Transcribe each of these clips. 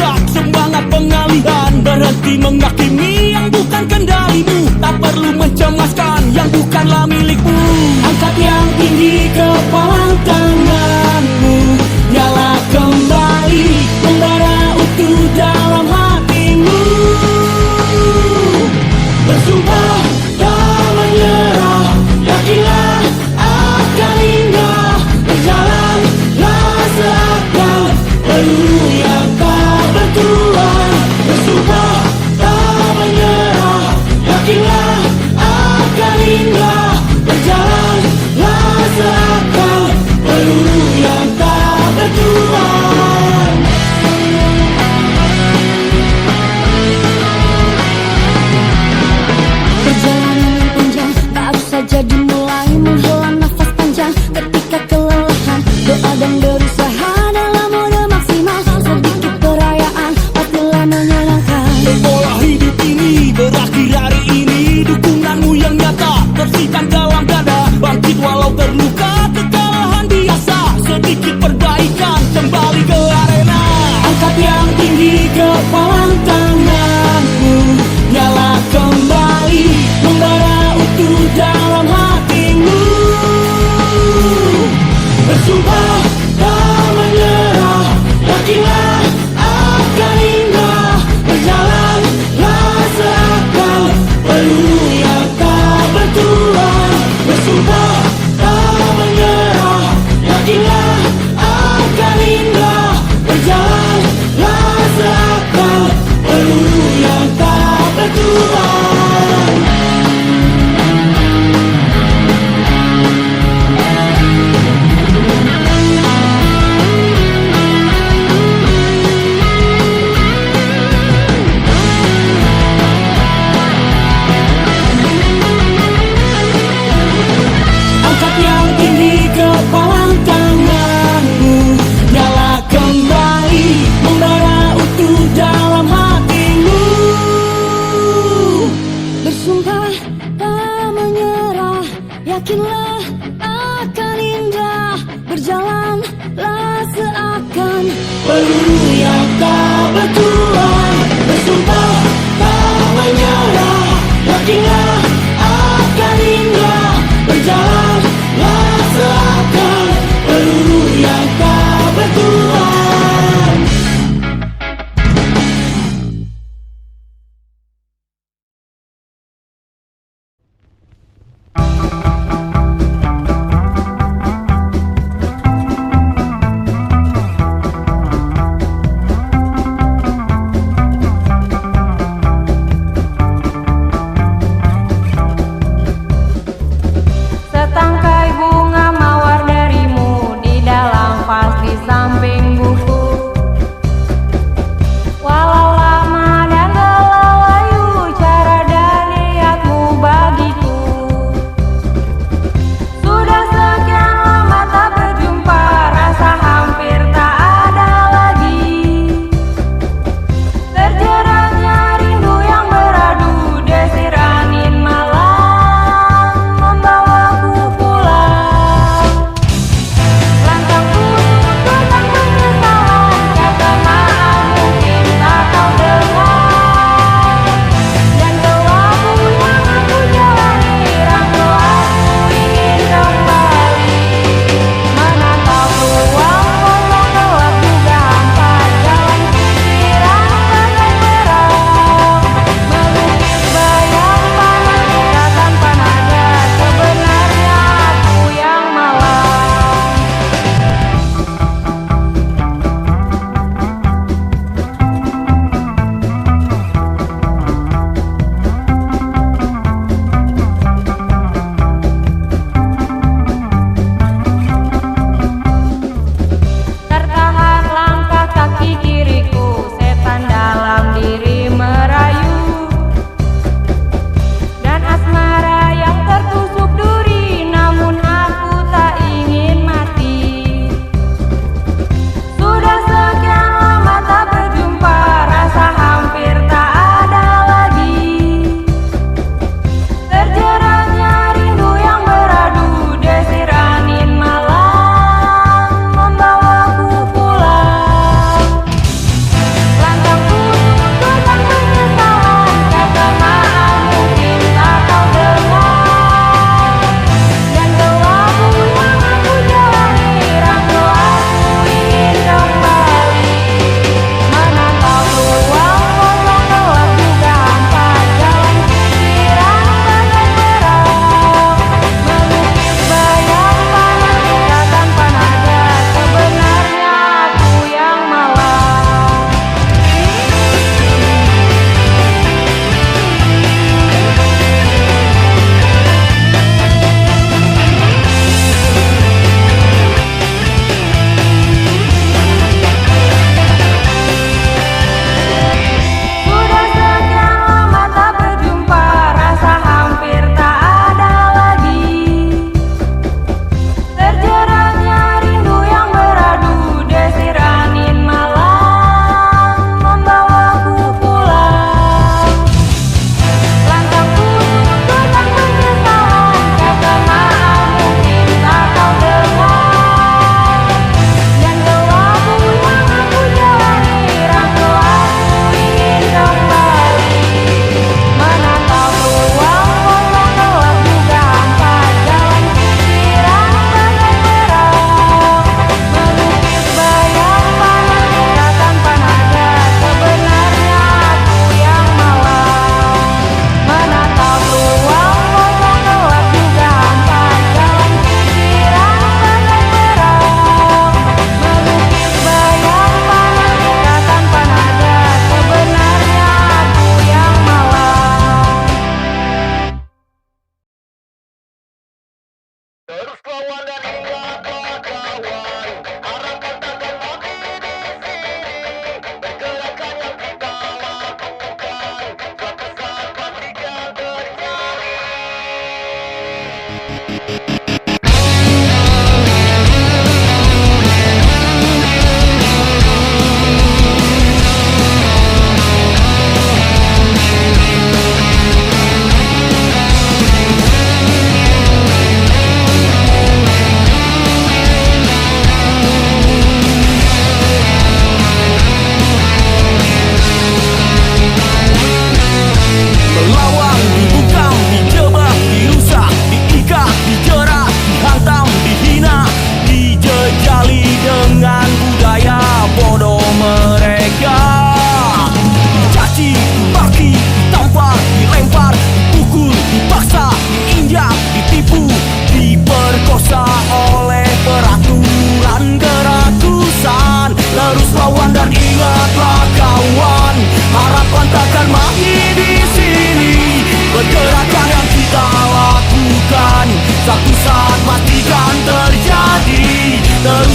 bertindak, semangat pengalihan. Berhenti menghakimi yang bukan kendalimu, tak perlu mencemaskan yang bukanlah milikmu. Angkat yang tinggi kepala tanganmu, nyala kembali membara utuh dalam hatimu. Bersumpah tak menyerah, yakinlah akan indah. Berjalanlah seakan peluru yang tak bertuan. Bersumpah tak menyerah, yakinlah akan indah. Berjalanlah seakan peluru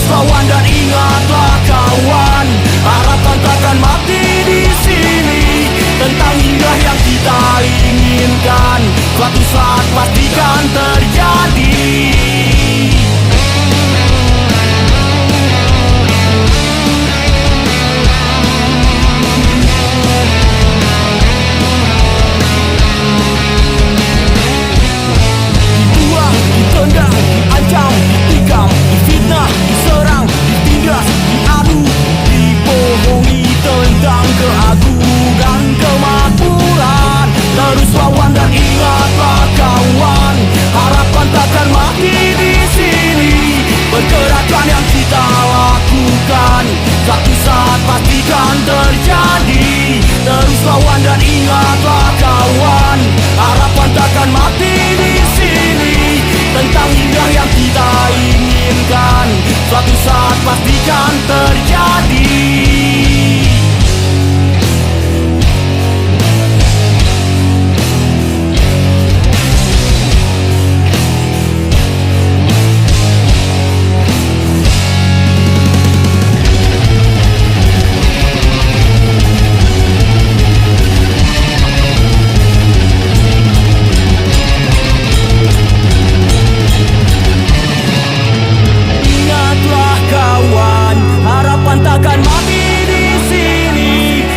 Terus lawan dan ingatlah kawan, harapan takkan mati di sini. Tentang indah yang kita inginkan, suatu saat pastikan terjadi. Dibuang, ditendang, diancam, ditikam, difitnah, diserang, ditindas, diadu, dibohongi tentang keagungan kemakmuran. Terus lawan dan ingatlah kawan, harapan takkan mati di sini. Pergerakan yang kita lakukan, suatu saat pastikan terjadi. Terus lawan dan ingatlah kawan, harapan takkan mati di sini. Tentang indah yang kita inginkan, suatu saat pastikan terjadi.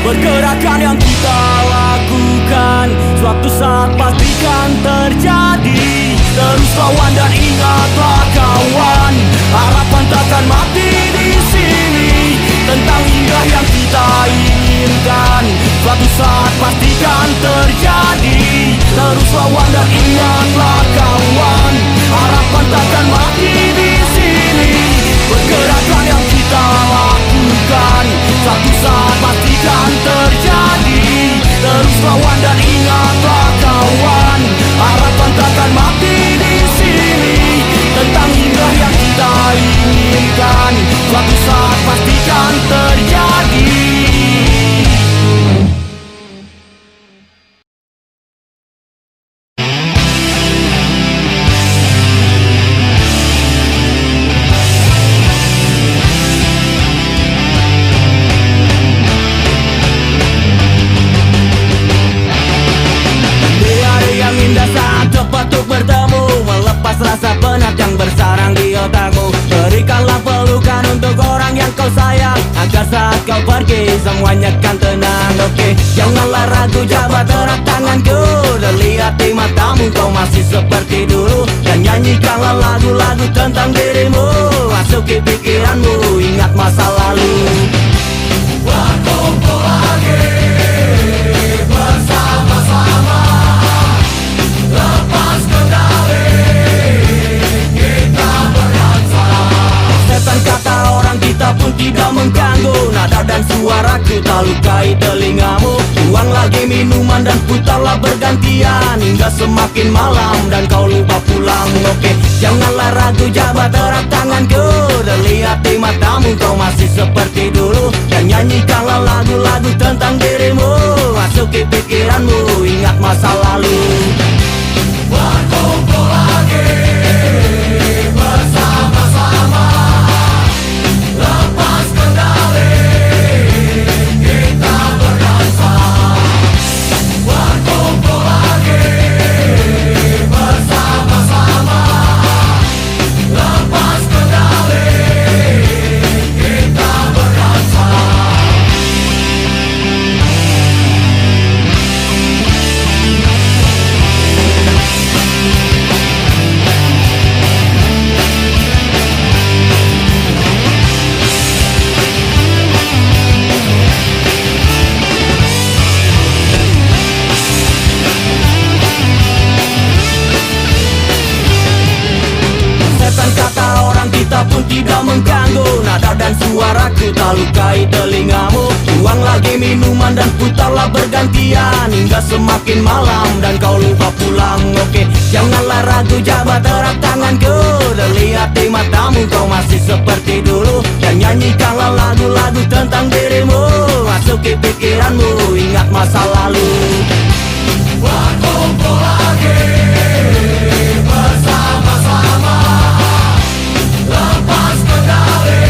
Pergerakan yang kita lakukan, suatu saat pastikan terjadi. Terus lawan dan ingatlah kawan, harapan takkan mati di sini. Tentang indah yang kita inginkan, suatu saat pastikan terjadi. Terus lawan dan ingatlah kawan, harapan takkan mati di sini. Pergerakan yang kita lakukan, suatu saat pastikan terjadi. Terus lawan dan ingatlah kawan, harapan takkan mati di sini. Tentang indah yang kita inginkan, suatu saat pastikan terjadi. Rasa penat yang bersarang di otakmu, berikanlah pelukan untuk orang yang kau sayang, agar saat kau pergi semuanya kan tenang. Oke, janganlah ragu, jabat erat tanganku, terlihat di matamu kau masih seperti dulu. Dan nyanyikanlah lagu-lagu tentang dirimu, masuki pikiranmu, ingat masa lalu. Berkumpul lagi bersama-sama, lepas kendali. Setan kata orang kita pun tidak mengganggu, nada dan suaraku tak lukai telingamu. Buang lagi minuman dan putarlah bergantian, hingga semakin malam dan kau lupa pulang. Oke, janganlah ragu, jabat erat tanganku, terlihat di matamu kau masih seperti dulu. Dan nyanyikanlah lagu-lagu tentang dirimu, masuki pikiranmu, ingat masa lalu. Berkumpul lagi bersama-sama, lepas kendali kita berdansa. Berkumpul lagi bersama-sama, lepas kendali kita berdansa. Kita pun tidak mengganggu, nada dan suaraku tak lukai telingamu. Buang lagi minuman dan putarlah bergantian, hingga semakin malam dan kau lupa pulang. Oke, janganlah ragu, jabat erat tanganku, terlihat di matamu kau masih seperti dulu. Dan nyanyikanlah lagu-lagu tentang dirimu, masuki pikiranmu, ingat masa lalu. Berkumpul lagi bersama-sama, lepas kendali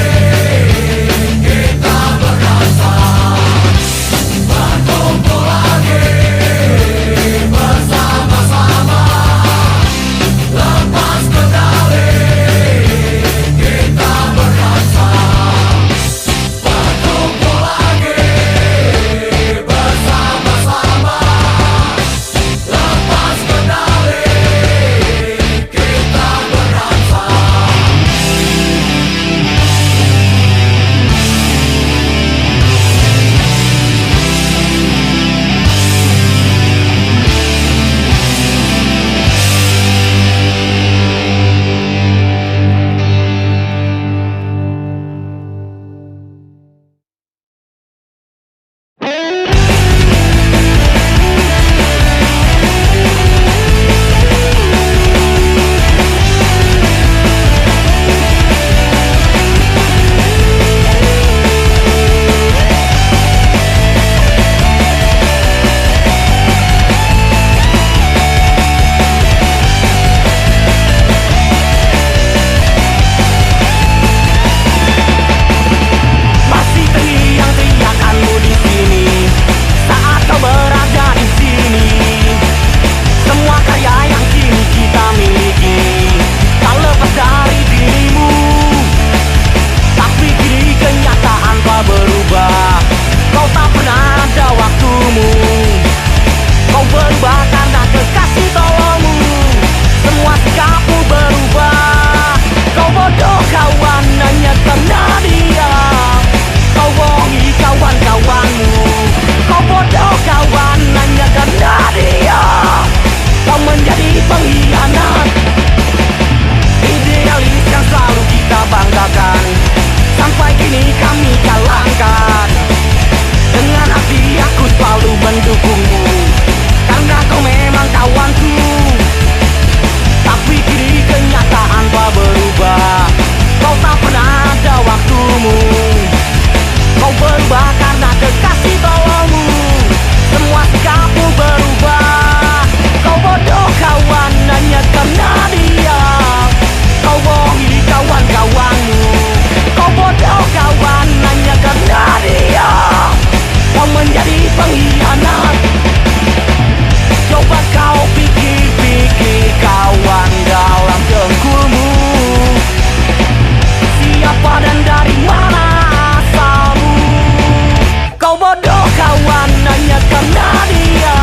kawan hanya karena dia.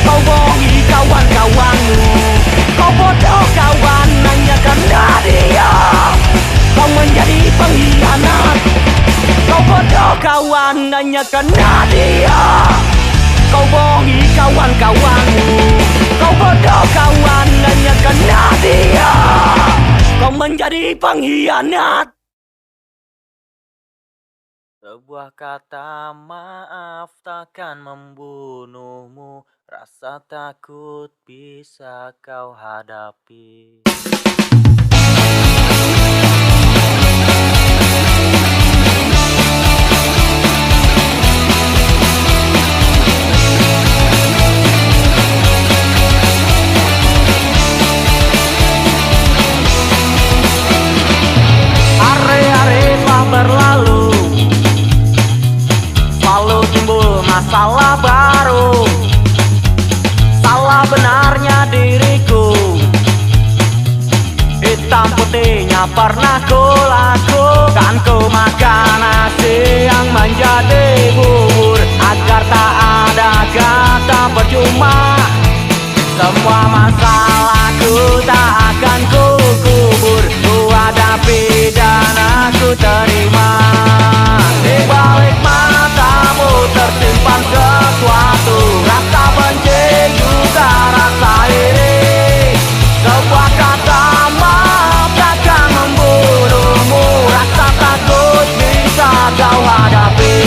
Kau bohongi kawan-kawanmu, kau bodoh kawan hanya karena dia. Kau menjadi pengkhianat, kau bodoh kawan hanya karena dia. Kau bohongi kawan-kawanmu, kau bodoh kawan hanya karena dia. Kau menjadi pengkhianat. Sebuah kata maaf takkan membunuhmu. Rasa takut bisa kau hadapi. Hari-hari telah berlalu, selalu timbul masalah baru. Salah benarnya diriku, hitam putihnya pernah ku lakukan. Ku makan nasi yang menjadi bubur, agar tak ada kata percuma. Semua masalahku tak akan ku kubur, ku hadapi dan aku terima. Di balik matamu tersimpan sesuatu, rasa benci juga rasa iri. Sebuah kata maaf takkan membunuhmu, rasa takut bisa kau hadapi.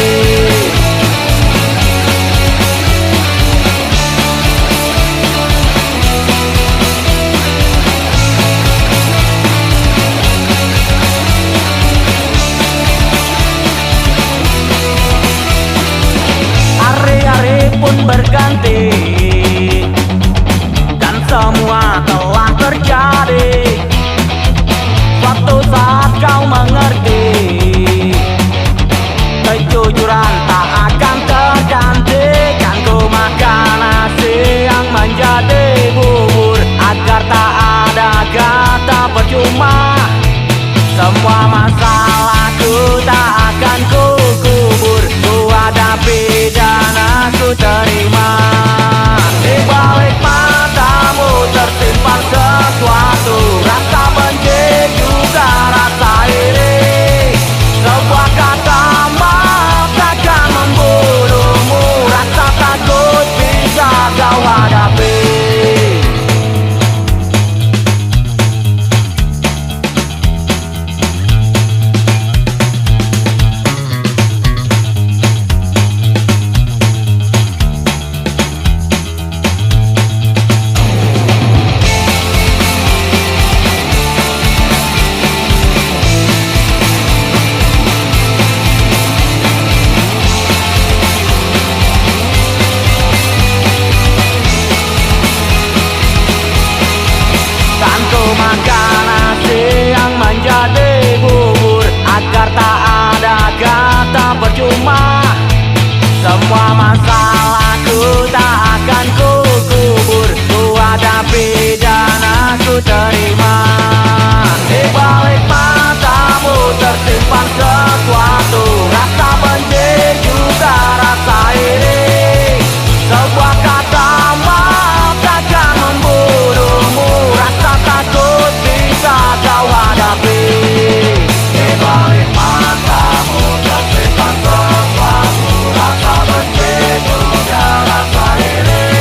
Hari-hari pun berganti dan semua telah terjadi. Suatu saat kau mengerti, kejujuran tak akan tergantikan. Ku makan nasi yang menjadi bubur, agar tak ada kata percuma. Semua masalahku tak akan ku kubur, ku hadapi dan aku terima. Di balik matamu tersimpan sesuatu, rasa benci juga rasa iri. Sebuah kata maaf takkan membunuhmu, rasa takut bisa kau hadapi. Makan nasi yang menjadi bubur, agar tak ada kata percuma. Semua masalahku tak akan ku kubur, ku hadapi dan aku terima. Di balik matamu tersimpan sesuatu, rasa benci juga rasa iri. Sebuah kata maaf takkan membunuhmu, rasa takut bisa kau hadapi. Di balik matamu tersimpan sesuatu, rasa benci juga rasa iri.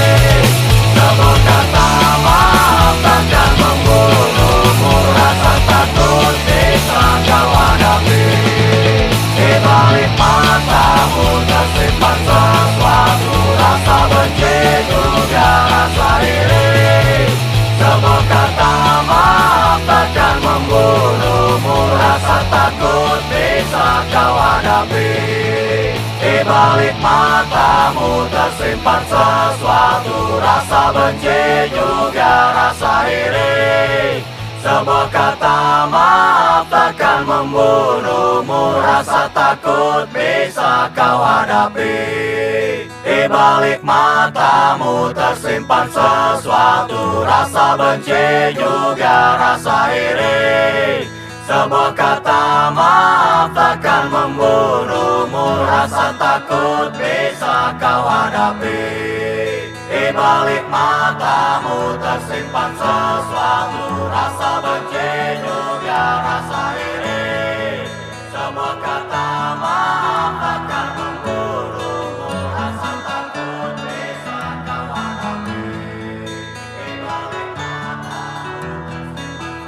Sebuah kata maaf takkan membunuhmu, rasa takut bisa kau hadapi. Di balik matamu tersimpan sesuatu, rasa benci juga rasa iri. Sebuah kata maaf takkan membunuhmu, rasa takut bisa kau hadapi. Di balik matamu tersimpan sesuatu, rasa benci juga rasa iri. Sebuah kata maaf takkan membunuhmu, rasa takut bisa kau hadapi. Di balik matamu tersimpan sesuatu, rasa benci juga rasa iri. Sebuah kata maaf takkan membunuhmu, rasa takut bisa hadapi. Di balik matamu tersimpan sesuatu, rasa benci juga rasa iri. Semua kata maaf akan membunuhmu, rasa takut bisa kau hadapi. Di balik matamu tersimpan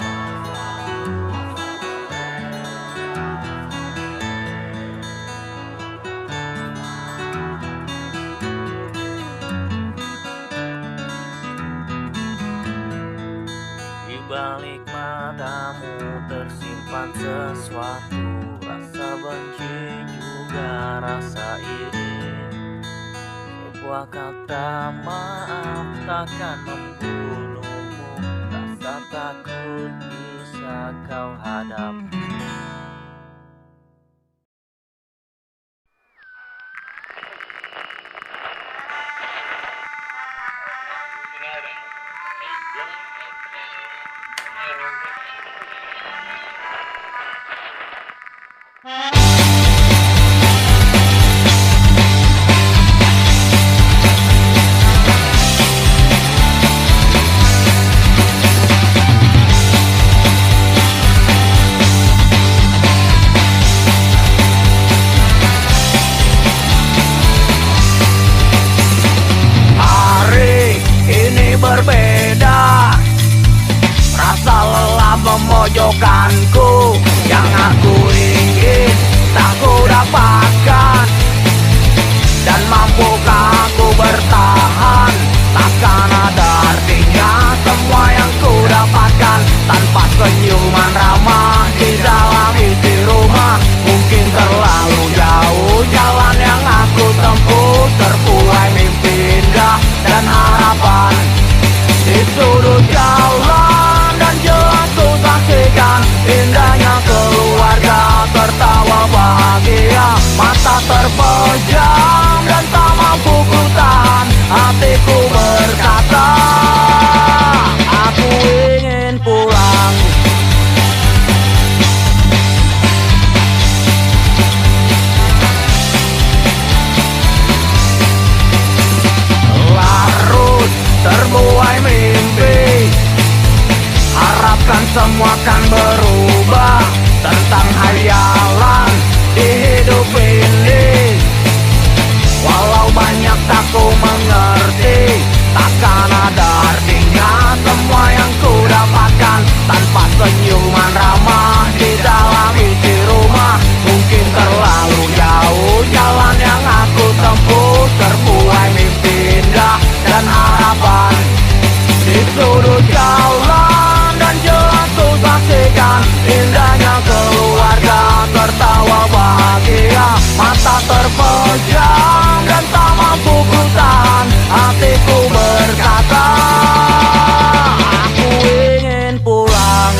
Di balik matamu tersimpan sesuatu, rasa benci juga rasa iri. Sebuah kata maaf takkan membunuhmu, rasa takut bisa kau hadapi. Hari ini berbeda, rasa lelah memojokkanku. Yang aku ingin tak ku dapatkan, dan mampukah aku bertahan? Takkan ada artinya semua yang ku dapatkan tanpa senyuman ramah di dalam isi rumah. Mungkin terlalu jauh jalan yang aku tempuh, terbuai mimpi indah dan harapan. Di sudut jalan dan jelas ku saksikan indahnya keluarga tertawa bahagia. Mata terpejam dan tak mampu ku tahan, hatiku berkata aku ingin pulang. Larut terbuai mimpi, harapkan semua akan berubah. Tentang hayalan di hidup ini, walau banyak tak ku mengerti, takkan ada artinya semua yang ku dapatkan tanpa senyuman ramah di dalam isi rumah. Mungkin terlalu jauh jalan yang aku tempuh, terbuai mimpi indah dan harapan. Di sudut jalan dan jelas ku saksikan indahnya keluarga tertawa bahagia. Mata terpejam dan tak mampu ku tahan, hatiku berkata aku ingin pulang.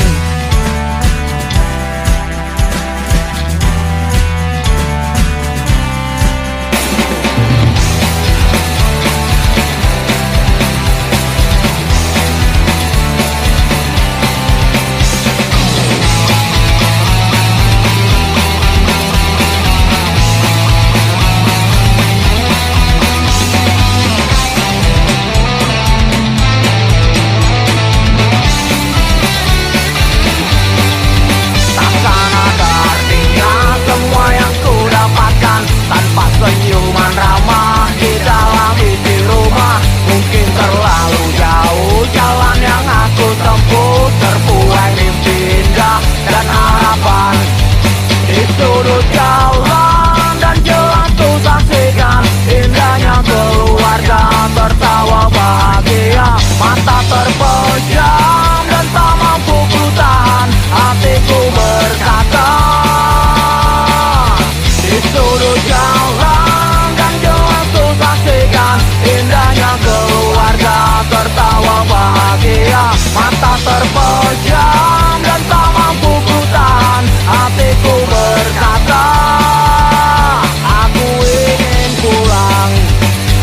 Takkan ada artinya semua yang ku dapatkan tanpa senyuman ramah di dalam isi rumah. Mungkin terlalu jauh jalan yang aku tempuh, terbuai mimpi indah dan harapan. Di sudut jalan dan jelas ku saksikan indahnya keluarga tertawa bahagia. Mata terpejam dan tak mampu ku tahan, hatiku berkata di sudut jalan dan jelas ku saksikan indahnya keluarga tertawa bahagia. Mata terpejam dan tak mampu ku tahan, hatiku berkata aku ingin pulang.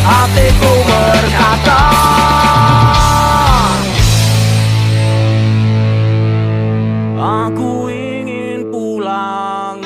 Hatiku berkata aku ingin pulang.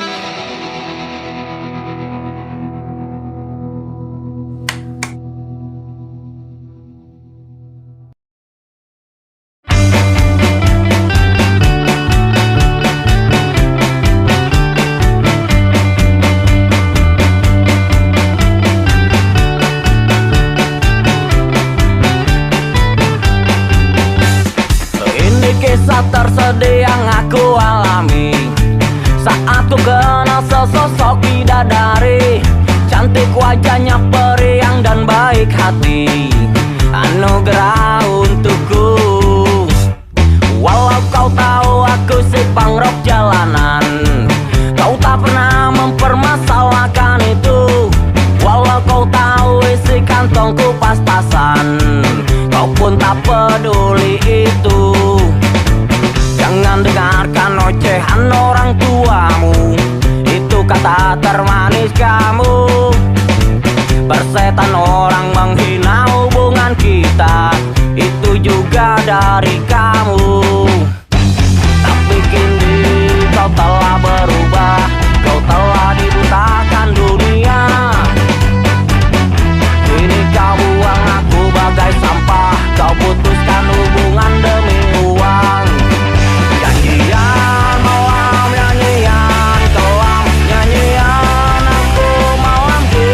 kantongku pas-pasan, kau pun tak peduli itu. Jangan dengarkan ocehan orang tuamu, itu kata termanis kamu. Persetan orang menghina hubungan kita, itu juga dari kamu. Tapi kini kau telah berubah, kau telah dibutakan dunia. Kini kau buang aku bagai sampah, kau putuskan hubungan demi uang. Nyanyian malam, nyanyian kelam, nyanyian aku malam di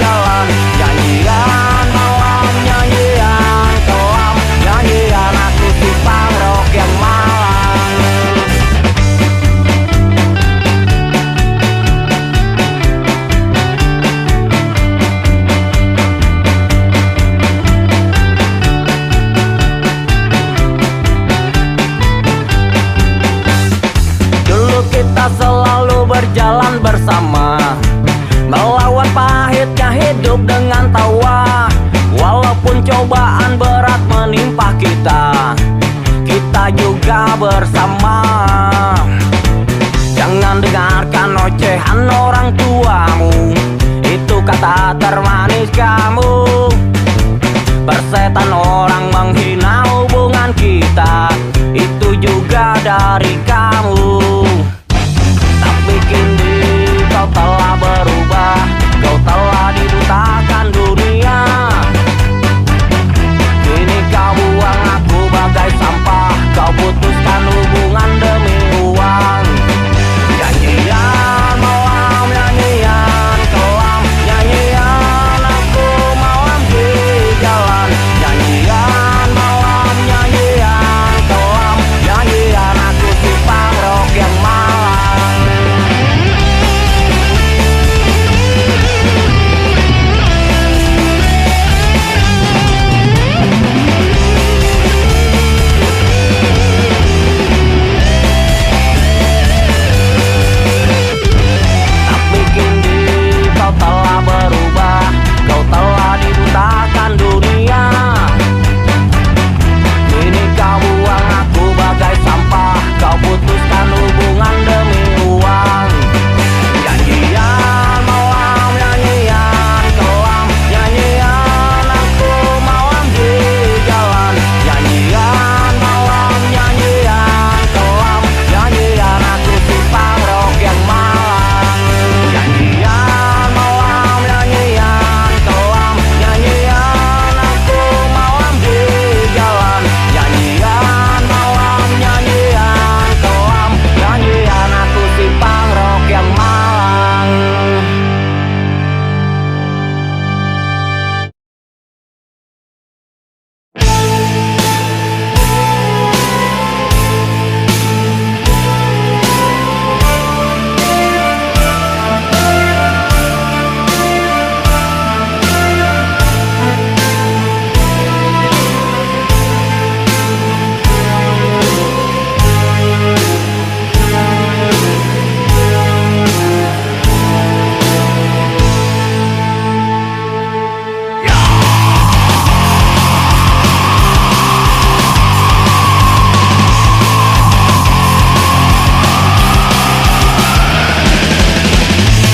jalan. Nyanyian malam, nyanyian kelam, nyanyian aku si pangrok yang malang. Dulu kita selalu berjalan bersama, melawan pahitnya hidup dengan tawa. Walaupun cobaan berat menimpa kita, kita juga bersama. Jangan dengarkan ocehan orang tuamu, itu kata termanis kamu. Persetan orang menghina hubungan kita, itu juga dari kamu. Tapi kini kau telah berubah, kau telah dibutakan dunia. Kini kau buang aku bagai sampah, kau putuskan hubungan demi uang. Nyanyian malam, nyanyian kelam, nyanyian aku malam di jalan. Nyanyian malam, nyanyian kelam, nyanyian aku si pangrok yang malang. Tapi kini kau telah berubah, kau telah dibutakan dunia. Kini kau buang aku bagai sampah, kau putuskan hubungan demi uang. Nyanyian malam, nyanyian kelam, nyanyian aku malam di jalan. Nyanyian malam, nyanyian kelam, nyanyian aku si pangrok yang malang. Nyanyian malam, nyanyian kelam, nyanyian aku malam di jalan. Nyanyian malam, nyanyian kelam, nyanyian aku si pangrok yang malang.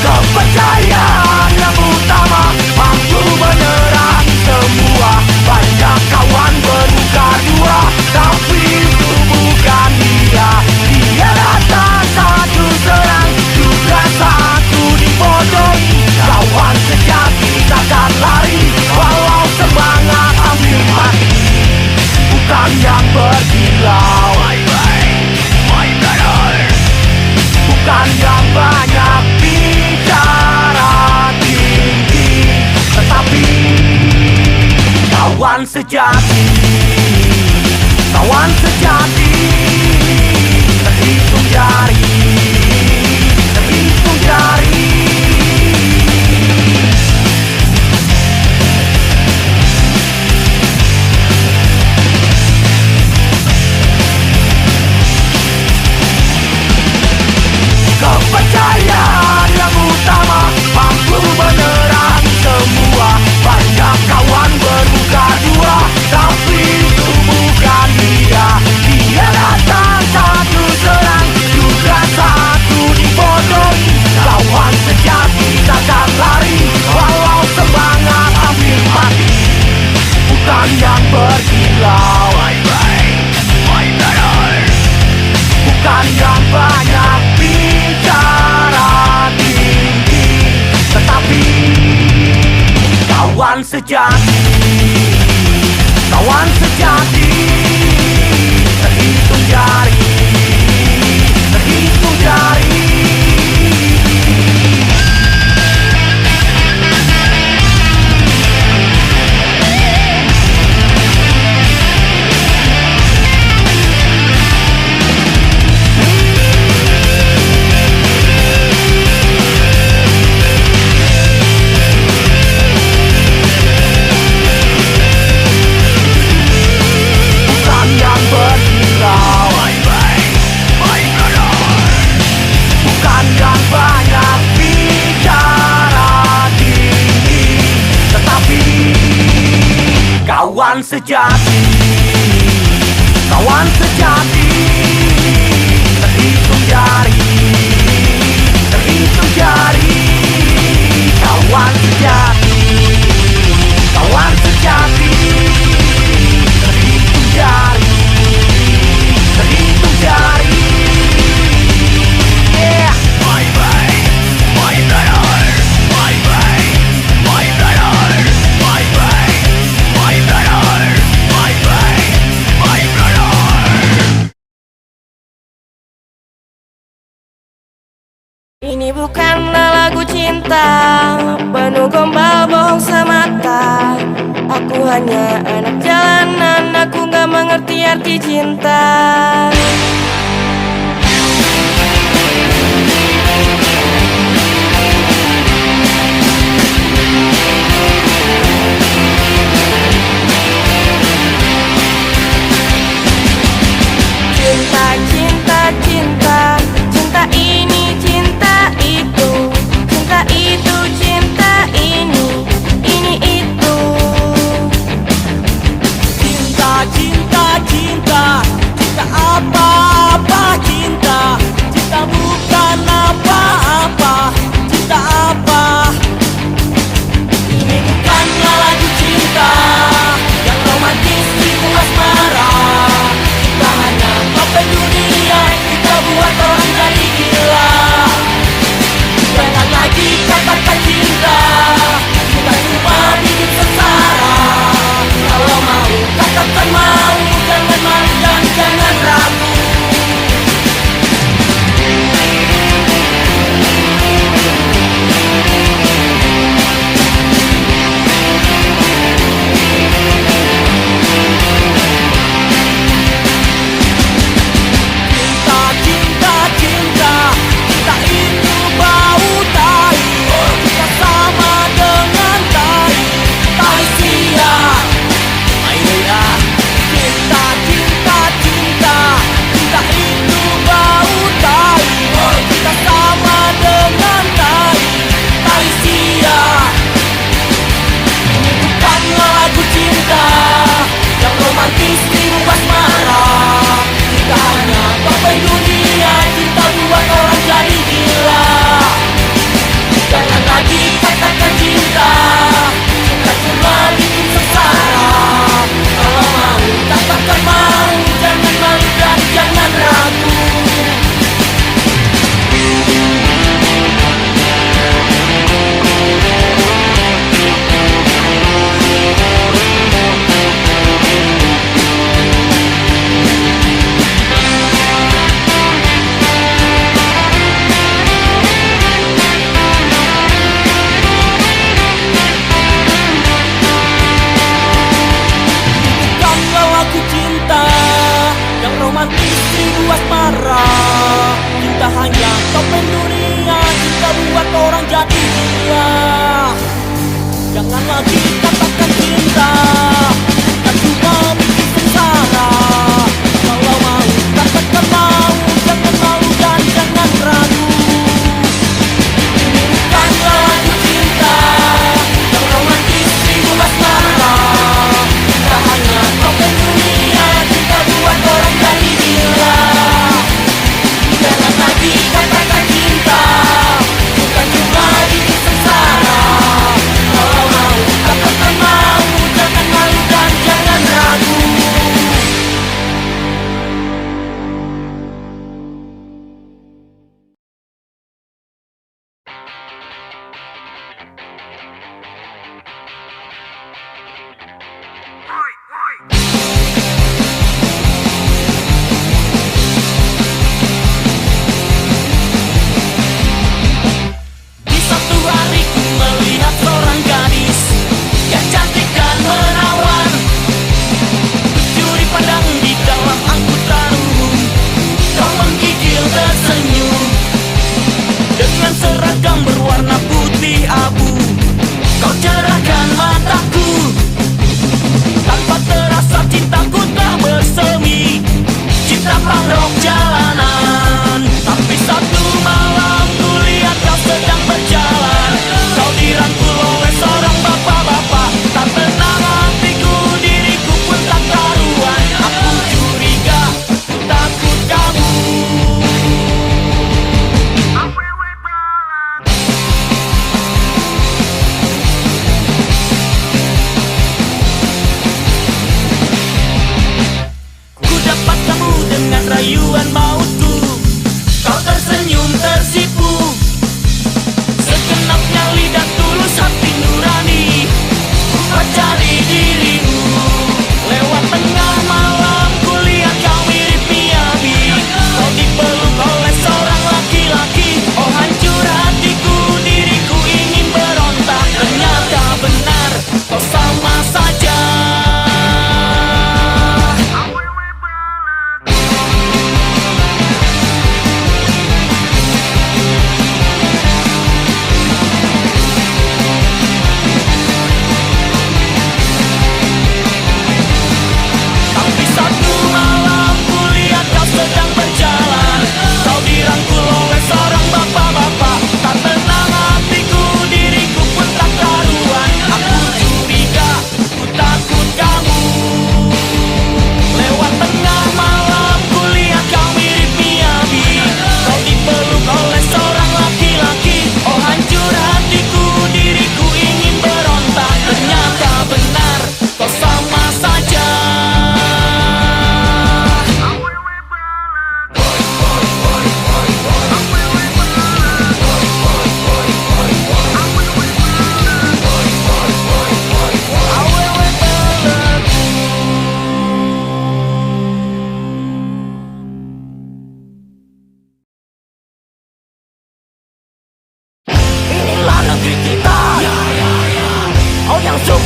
Kepercayaan yang utama mampu menyerang semua. Banyak kawan bermuka dua, tapi itu bukan dia. Dia datang satu serang, juga satu dibodohi. Kawan sejati takkan lari, walau semangat ambil mati. Bukan yang berkilau, bukan yang banyak bicara tinggi, tetapi kawan sejati. Kawan sejati terhitung jari, terhitung jari. Kepercayaan yang utama mampu menyerang semua. Banyak Kawan sejati, kawan sejati, terhitung jari, terhitung jari. Bukan yang berkilau, bukan yang banyak bicara tinggi, tetapi kawan sejati, kawan sejati, terhitung jari, terhitung jari. Kawan sejati, kawan sejati, terhitung jari, terhitung jari. Yeah. My way, my brother, my way, my brother, my way, my brother, my way, my brother. Ini bukanlah lagu cinta, penuh gombal bohong semata. Aku hanya anak jalanan, aku gak mengerti arti cinta. Cinta, cinta, cinta, cinta ini, cinta itu, cinta itu, cinta ini itu. Cinta, cinta, cinta, cinta apa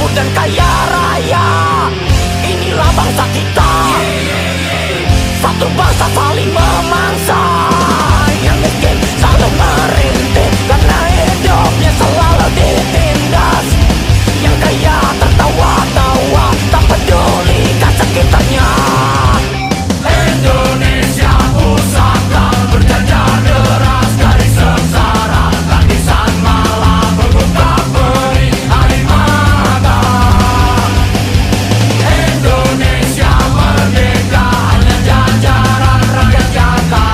makmur dan kaya raya. Inilah bangsa kita, satu bangsa saling memangsa. Yang miskin selalu merintih karena hidupnya selalu ditindas. Yang kaya tertawa-tawa tak pedulikan sekitarnya. Indonesia pusaka berjajah deras dari sengsara. Tangisan malam membuka peri hari mata. Indonesia merdeka hanya jajaran rakyat Jakarta.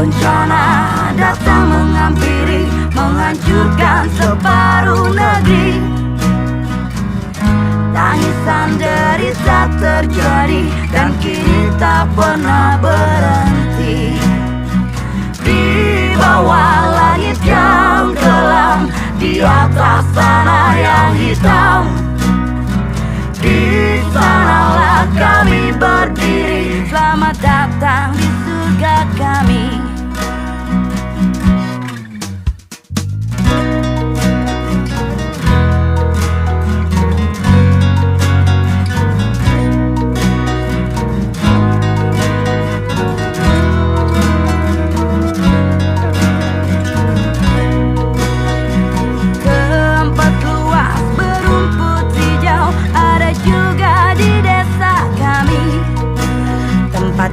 Bencana datang menghampiri, menghancurkan separuh negeri. Tangisan derita terjadi dan kini tak pernah berhenti. Di bawah langit yang kelam, di atas tanah yang hitam, di sanalah kami berdiri. Selamat datang di surga kami.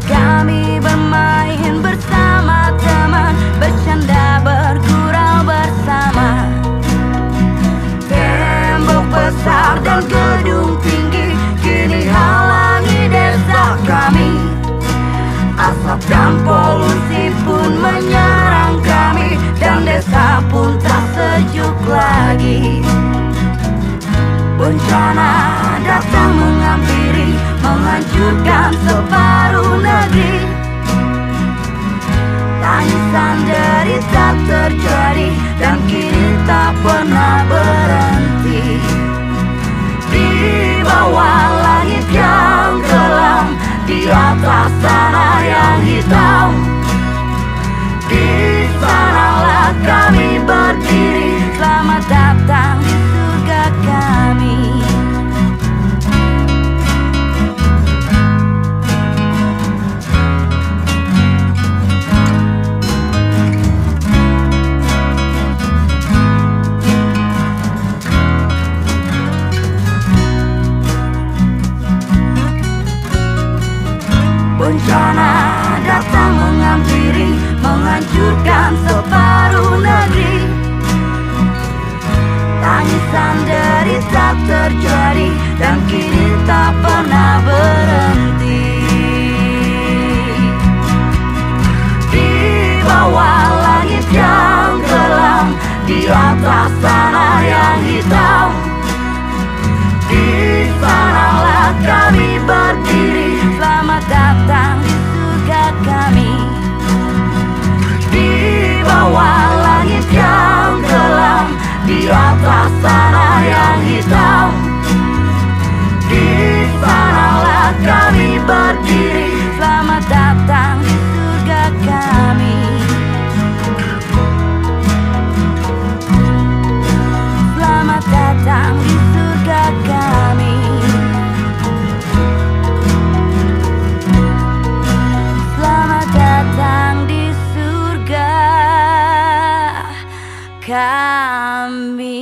Kami bermain bersama teman, bercanda bergurau bersama. Tembok besar dan gedung tinggi kini halangi desa kami. Asap dan polusi pun menyerang kami, dan desa pun tak sejuk lagi. Bencana datang menghampiri, menghancurkan separuh negeri. Tangisan derita terjadi dan kini tak pernah berhenti. Di bawah langit yang kelam, di atas tanah yang hitam, di sanalah kami berdiri. Selamat datang di surga kami. Bencana datang menghampiri, menghancurkan separuh negeri. Tangisan derita terjadi dan kini tak pernah berhenti. Di bawah langit yang kelam, di atas tanah yang hitam, di sanalah kami berdiri. Selamat datang di surga kami. Di bawah langit yang kelam, di atas tanah yang hitam, di sanalah kami berdiri. Selamat datang di surga kami. Selamat datang di surga kami. Selamat datang di surga kami.